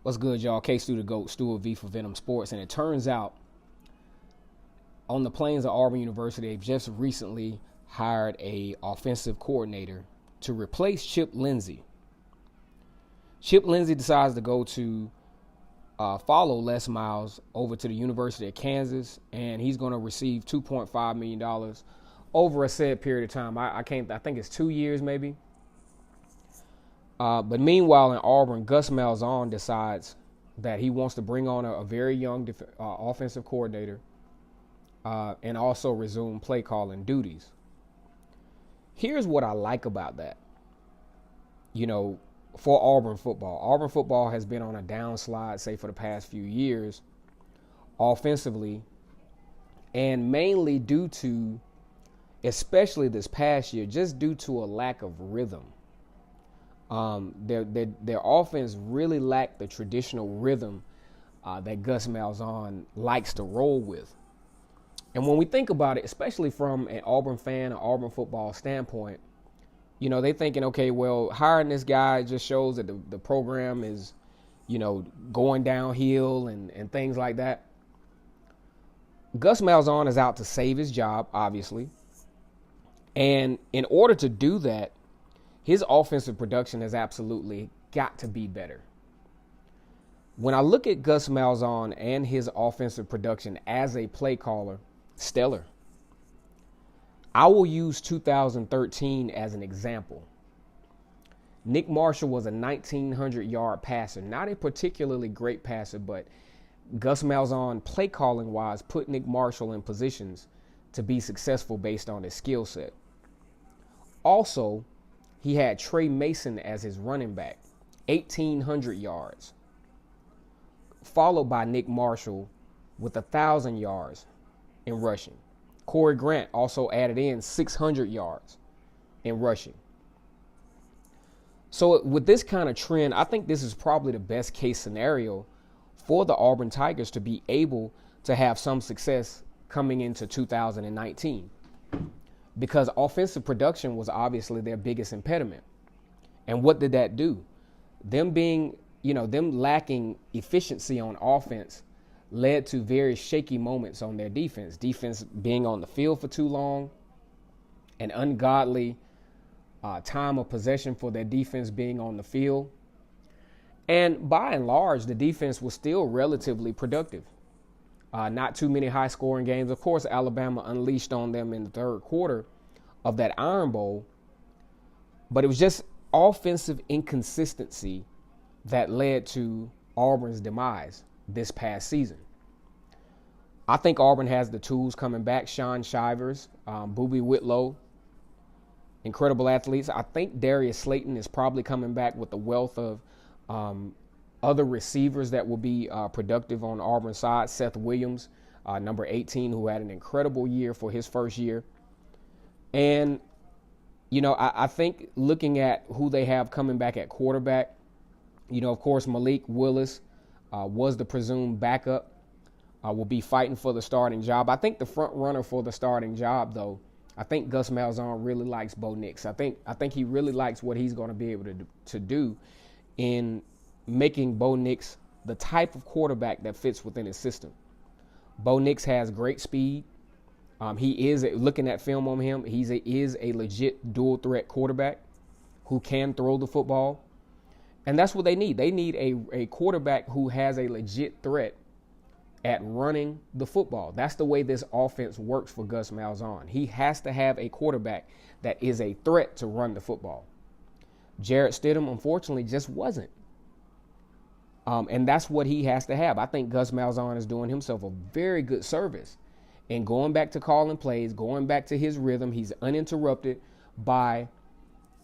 What's good, y'all? K-Stu the GOAT, Stuart V for Venom Sports. And it turns out on the plains of Auburn University, they've just recently hired a offensive coordinator to replace Chip Lindsey. Chip Lindsey decides to go to follow Les Miles over to the University of Kansas, and he's going to receive $2.5 million over a said period of time. I think it's 2 years maybe. But meanwhile, in Auburn, Gus Malzahn decides that he wants to bring on a very young offensive coordinator and also resume play calling duties. Here's what I like about that. For Auburn football. Auburn football has been on a downslide, say, for the past few years offensively, and mainly due to, especially this past year, just due to a lack of rhythm. Their offense really lacked the traditional rhythm that Gus Malzahn likes to roll with. And when we think about it, especially from an Auburn fan or Auburn football standpoint, they're thinking, okay, well, hiring this guy just shows that the program is, going downhill and things like that. Gus Malzahn is out to save his job, obviously. And in order to do that, his offensive production has absolutely got to be better. When I look at Gus Malzahn and his offensive production as a play caller, stellar. I will use 2013 as an example. Nick Marshall was a 1,900-yard passer, not a particularly great passer, but Gus Malzahn, play calling wise, put Nick Marshall in positions to be successful based on his skill set. Also, he had Trey Mason as his running back, 1,800 yards, followed by Nick Marshall with 1,000 yards in rushing. Corey Grant also added in 600 yards in rushing. So with this kind of trend, I think this is probably the best case scenario for the Auburn Tigers to be able to have some success coming into 2019. Because offensive production was obviously their biggest impediment. And what did that do? Them lacking efficiency on offense led to very shaky moments on their defense. Defense being on the field for too long, an ungodly time of possession for their defense being on the field. And by and large, the defense was still relatively productive. Not too many high-scoring games. Of course, Alabama unleashed on them in the third quarter of that Iron Bowl. But it was just offensive inconsistency that led to Auburn's demise this past season. I think Auburn has the tools coming back. Sean Shivers, Boobie Whitlow, incredible athletes. I think Darius Slayton is probably coming back with the wealth of other receivers that will be productive on Auburn's side. Seth Williams, number 18, who had an incredible year for his first year. And, I think looking at who they have coming back at quarterback, of course, Malik Willis was the presumed backup, will be fighting for the starting job. I think the front runner for the starting job, though, I think Gus Malzahn really likes Bo Nix. I think he really likes what he's going to be able to do in making Bo Nix the type of quarterback that fits within his system. Bo Nix has great speed. He is, looking at film on him, is a legit dual threat quarterback who can throw the football. And that's what they need. They need a quarterback who has a legit threat at running the football. That's the way this offense works for Gus Malzahn. He has to have a quarterback that is a threat to run the football. Jarrett Stidham, unfortunately, just wasn't. And that's what he has to have. I think Gus Malzahn is doing himself a very good service in going back to calling plays, going back to his rhythm. He's uninterrupted by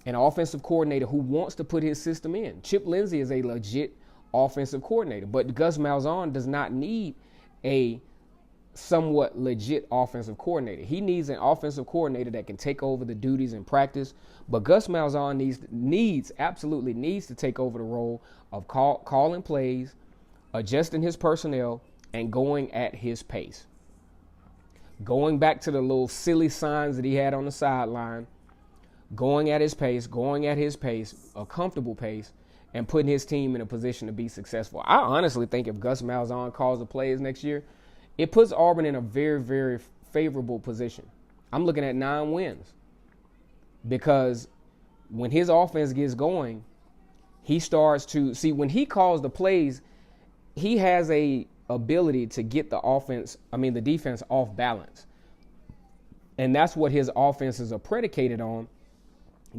an offensive coordinator who wants to put his system in. Chip Lindsey is a legit offensive coordinator, but Gus Malzahn does not need a somewhat legit offensive coordinator. He needs an offensive coordinator that can take over the duties in practice. But Gus Malzahn absolutely needs to take over the role of calling plays, adjusting his personnel, and going at his pace. Going back to the little silly signs that he had on the sideline, going at his pace, a comfortable pace, and putting his team in a position to be successful. I honestly think if Gus Malzahn calls the plays next year, it puts Auburn in a very, very favorable position. I'm looking at 9 wins because when his offense gets going, he starts to see when he calls the plays, he has a ability to get the defense off balance. And that's what his offenses are predicated on,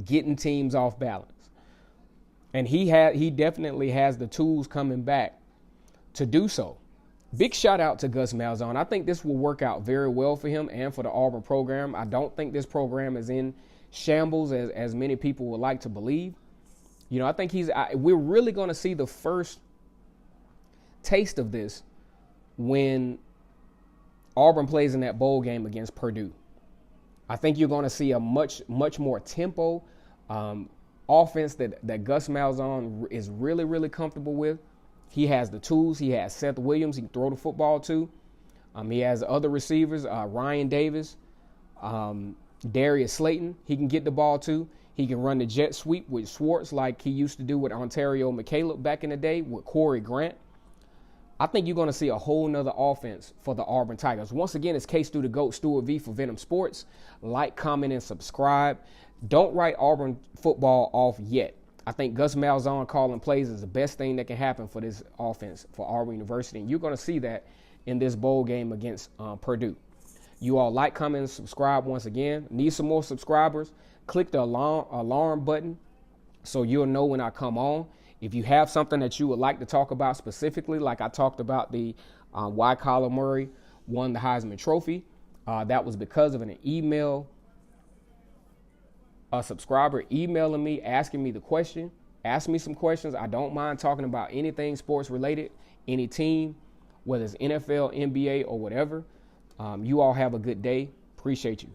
getting teams off balance. And he definitely has the tools coming back to do so. Big shout out to Gus Malzahn. I think this will work out very well for him and for the Auburn program. I don't think this program is in shambles as many people would like to believe. You know, I think we're really going to see the first taste of this when Auburn plays in that bowl game against Purdue. I think you're going to see a much more tempo offense that Gus Malzahn is really, really comfortable with. He has the tools. He has Seth Williams he can throw the football to. He has other receivers, Ryan Davis, Darius Slayton he can get the ball to. He can run the jet sweep with Schwartz like he used to do with Ontario McCaleb back in the day with Corey Grant. I think you're going to see a whole nother offense for the Auburn Tigers. Once again, it's K-Stu the GOAT, Stuart V for Venom Sports. Like, comment, and subscribe. Don't write Auburn football off yet. I think Gus Malzahn calling plays is the best thing that can happen for this offense for Auburn University. And you're going to see that in this bowl game against Purdue. You all like, comment, and subscribe once again. Need some more subscribers? Click the alarm button so you'll know when I come on. If you have something that you would like to talk about specifically, like I talked about the why Kyler Murray won the Heisman Trophy, that was because of an email, a subscriber emailing me, asking me the question. Ask me some questions. I don't mind talking about anything sports related, any team, whether it's NFL, NBA, or whatever. You all have a good day. Appreciate you.